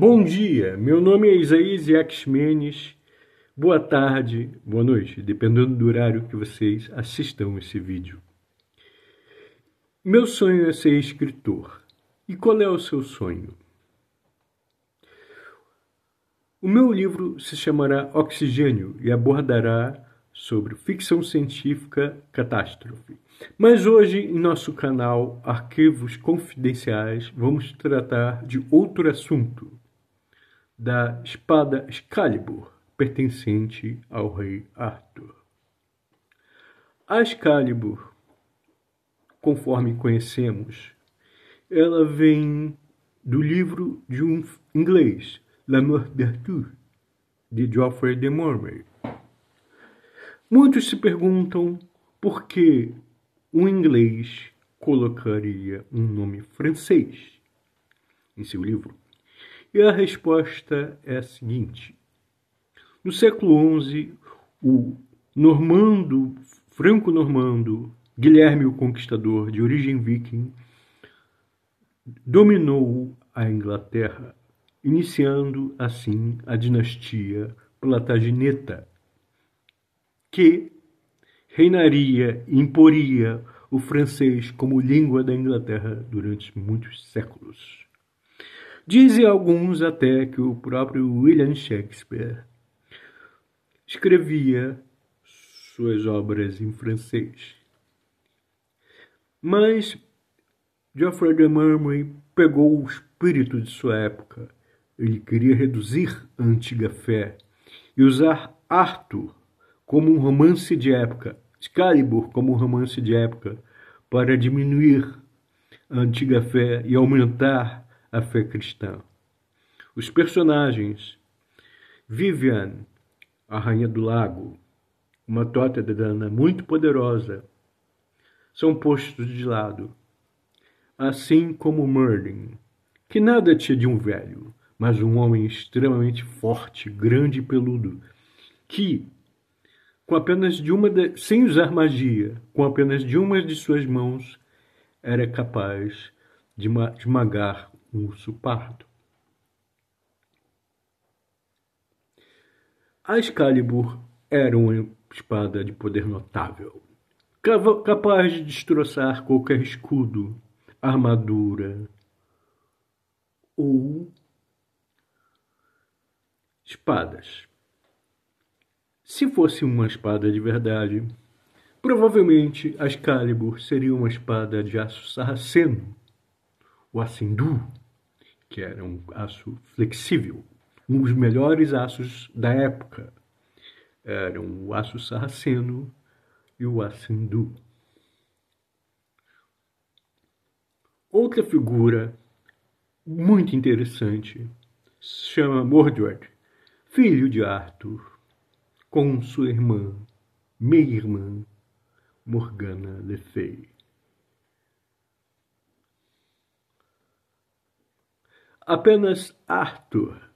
Bom dia, meu nome é Isaías Yaxmenes. Boa tarde, boa noite, dependendo do horário que vocês assistam esse vídeo. Meu sonho é ser escritor. E qual é o seu sonho? O meu livro se chamará Oxigênio e abordará sobre ficção científica catástrofe. Mas hoje, em nosso canal Arquivos Confidenciais, vamos tratar de outro assunto, da espada Excalibur, pertencente ao rei Arthur. A Excalibur, conforme conhecemos, ela vem do livro de um inglês, La Mort d'Arthur, de Geoffrey de Monmouth. Muitos se perguntam por que um inglês colocaria um nome francês em seu livro. E a resposta é a seguinte: no século XI, o franco-normando Guilherme o Conquistador, de origem viking, dominou a Inglaterra, iniciando assim a dinastia Plantageneta, que reinaria e imporia o francês como língua da Inglaterra durante muitos séculos. Dizem alguns até que o próprio William Shakespeare escrevia suas obras em francês. Mas Geoffrey de Monmouth pegou o espírito de sua época. Ele queria reduzir a antiga fé e usar Arthur como um romance de época, Excalibur como um romance de época, para diminuir a antiga fé e aumentar a fé cristã. Os personagens: Vivian, a Rainha do Lago, uma Totedana muito poderosa, são postos de lado, assim como Merlin, que nada tinha de um velho, mas um homem extremamente forte, grande e peludo, que, sem usar magia, com apenas de uma de suas mãos, era capaz de esmagar um urso pardo. A Excalibur era uma espada de poder notável, capaz de destroçar qualquer escudo, armadura ou espadas. Se fosse uma espada de verdade, provavelmente a Excalibur seria uma espada de aço sarraceno, o Ascendu, que era um aço flexível. Um dos melhores aços da época eram o aço sarraceno e o Ascendu. Outra figura muito interessante se chama Mordred, filho de Arthur, com sua irmã, meia-irmã, Morgana Le Fay. Apenas Arthur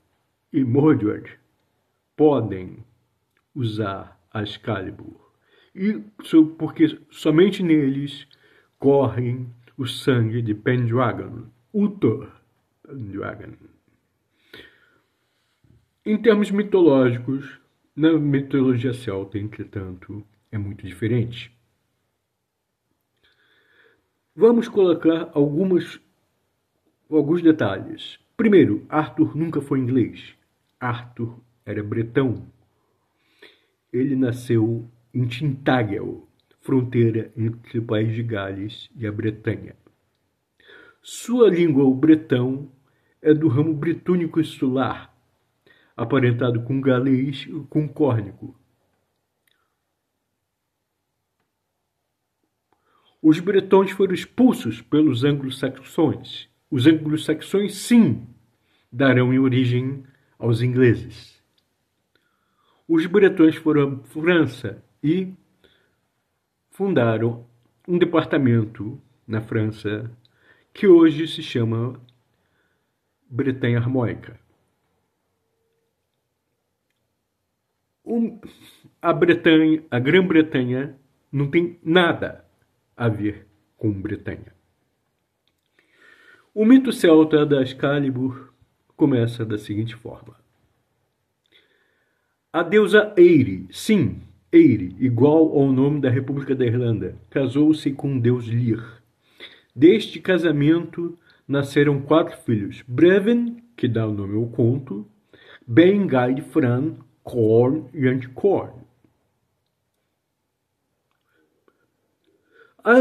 e Mordred podem usar a Excalibur, porque somente neles corre o sangue de Pendragon, Uther Pendragon. Em termos mitológicos, na mitologia celta, entretanto, é muito diferente. Vamos colocar alguns detalhes. Primeiro, Arthur nunca foi inglês. Arthur era bretão. Ele nasceu em Tintagel, fronteira entre o país de Gales e a Bretanha. Sua língua, o bretão, é do ramo britônico insular, aparentado com galês e com córnico. Os bretões foram expulsos pelos anglo-saxões. Os anglo-saxões, sim, darão origem aos ingleses. Os bretões foram à França e fundaram um departamento na França que hoje se chama Bretanha Armórica. A Grã-Bretanha não tem nada a ver com Bretanha. O mito celta da Excalibur começa da seguinte forma. A deusa Eire, sim, Eire, igual ao nome da República da Irlanda, casou-se com o deus Lir. Deste casamento nasceram 4 filhos: Brevin, que dá o nome ao conto, Ben-Gaid Fran, Corn e Anticorn. A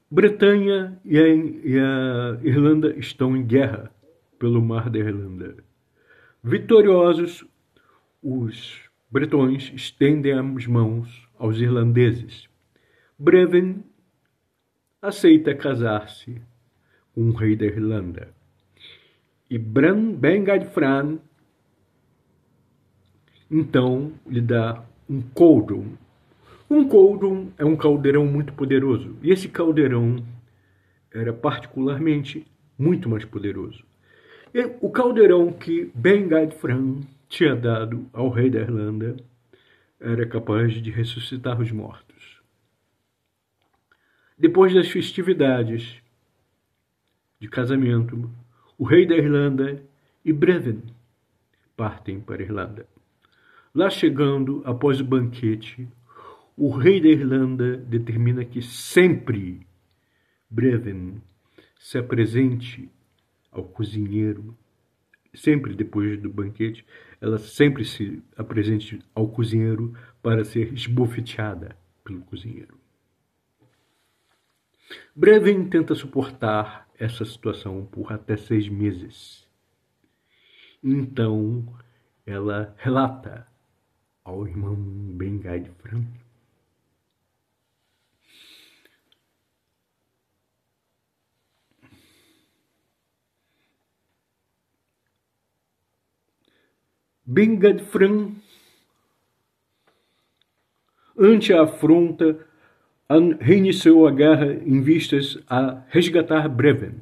Bretanha e a Irlanda estão em guerra pelo Mar da Irlanda. Vitoriosos, os bretões estendem as mãos aos irlandeses. Brevin aceita casar-se com o rei da Irlanda. E Ben-Gaid Fran então lhe dá um cauldron. Um cauldron é um caldeirão muito poderoso. E esse caldeirão era particularmente muito mais poderoso. E o caldeirão que Ben-Gaid Fran tinha dado ao rei da Irlanda era capaz de ressuscitar os mortos. Depois das festividades de casamento, o rei da Irlanda e Brevin partem para a Irlanda. Lá chegando, após o banquete, o rei da Irlanda determina que sempre Brevin se apresente ao cozinheiro, sempre depois do banquete, ela sempre se apresente ao cozinheiro para ser esbofeteada pelo cozinheiro. Brevin tenta suportar essa situação por até 6 meses. Então, ela relata ao irmão Ben-Gaid Fran Ben-Gaid Fran, ante a afronta, reiniciou a guerra em vistas a resgatar Brevin.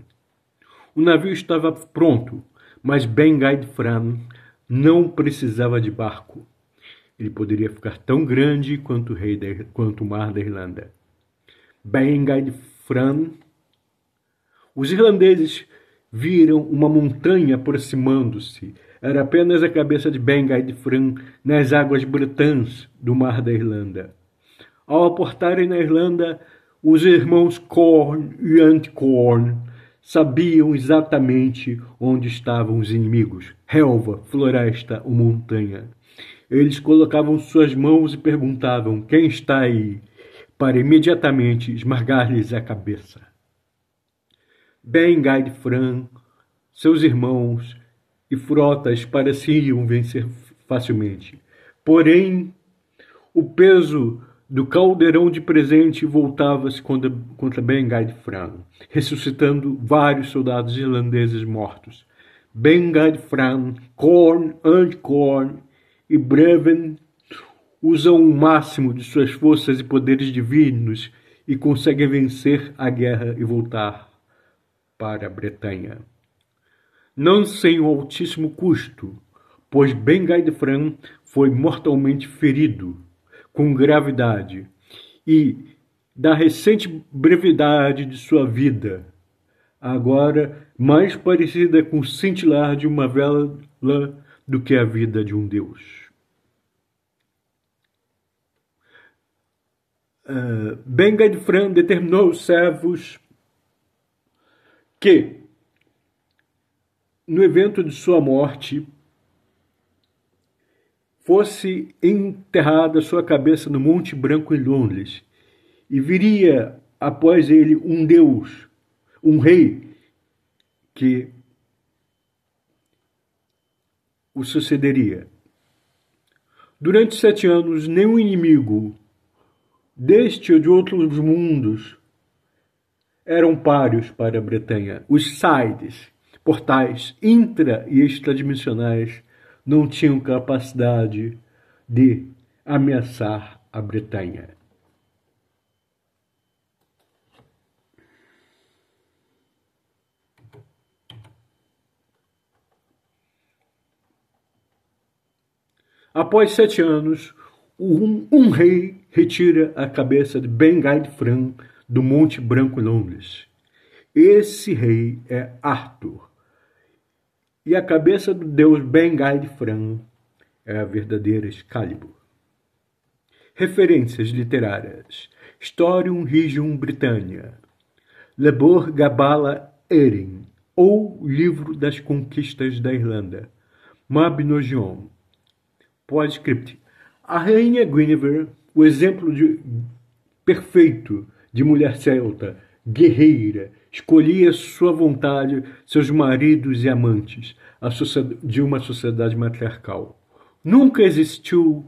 O navio estava pronto, mas Ben-Gaid Fran não precisava de barco. Ele poderia ficar tão grande quanto o mar da Irlanda. Ben-Gaid Fran. Os irlandeses viram uma montanha aproximando-se. Era apenas a cabeça de Ben-Gaid Fran nas águas bretãs do mar da Irlanda. Ao aportarem na Irlanda, os irmãos Corn e Anticorn sabiam exatamente onde estavam os inimigos: relva, floresta ou montanha. Eles colocavam suas mãos e perguntavam: quem está aí? Para imediatamente esmagar-lhes a cabeça. Ben-Gaid Fran, seus irmãos e frotas pareciam vencer facilmente. Porém, o peso do caldeirão de presente voltava-se contra Ben-Gaid Fran, ressuscitando vários soldados irlandeses mortos. Ben-Gaid Fran, Corn, Anticorn e Brevin usam o máximo de suas forças e poderes divinos e conseguem vencer a guerra e voltar para a Bretanha. Não sem um altíssimo custo, pois Ben-Gaid Fran foi mortalmente ferido, com gravidade, e da recente brevidade de sua vida, agora mais parecida com o cintilar de uma vela do que a vida de um deus. Ben-Gaid Fran determinou aos servos que, no evento de sua morte, fosse enterrada sua cabeça no Monte Branco em Londres, e viria após ele um deus, um rei, que o sucederia. Durante 7 anos, nenhum inimigo deste ou de outros mundos eram páreos para a Bretanha. Os sides, portais intra- e extradimensionais, não tinham capacidade de ameaçar a Bretanha. Após 7 anos, um rei retira a cabeça de Ben-Gaid Fran do Monte Branco em Londres. Esse rei é Arthur. E a cabeça do deus Ben-Ghail-Fran é a verdadeira Excalibur. Referências literárias: Historium Regium Britannia, Lebor Gabala Erin, ou Livro das Conquistas da Irlanda, Mabinogion. Postscript: a rainha Guinevere, o exemplo perfeito de mulher celta, guerreira, escolhia sua vontade seus maridos e amantes de uma sociedade matriarcal. Nunca existiu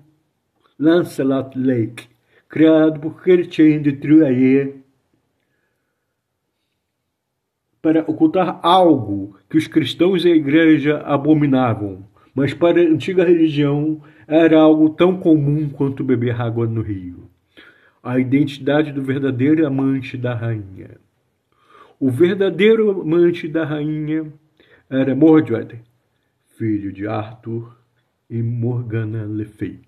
Lancelot Lake, criado por Chrétien de Troyes para ocultar algo que os cristãos e a igreja abominavam, mas para a antiga religião era algo tão comum quanto beber água no rio. A identidade do verdadeiro amante da rainha. O verdadeiro amante da rainha era Mordred, filho de Arthur e Morgana Le Fay.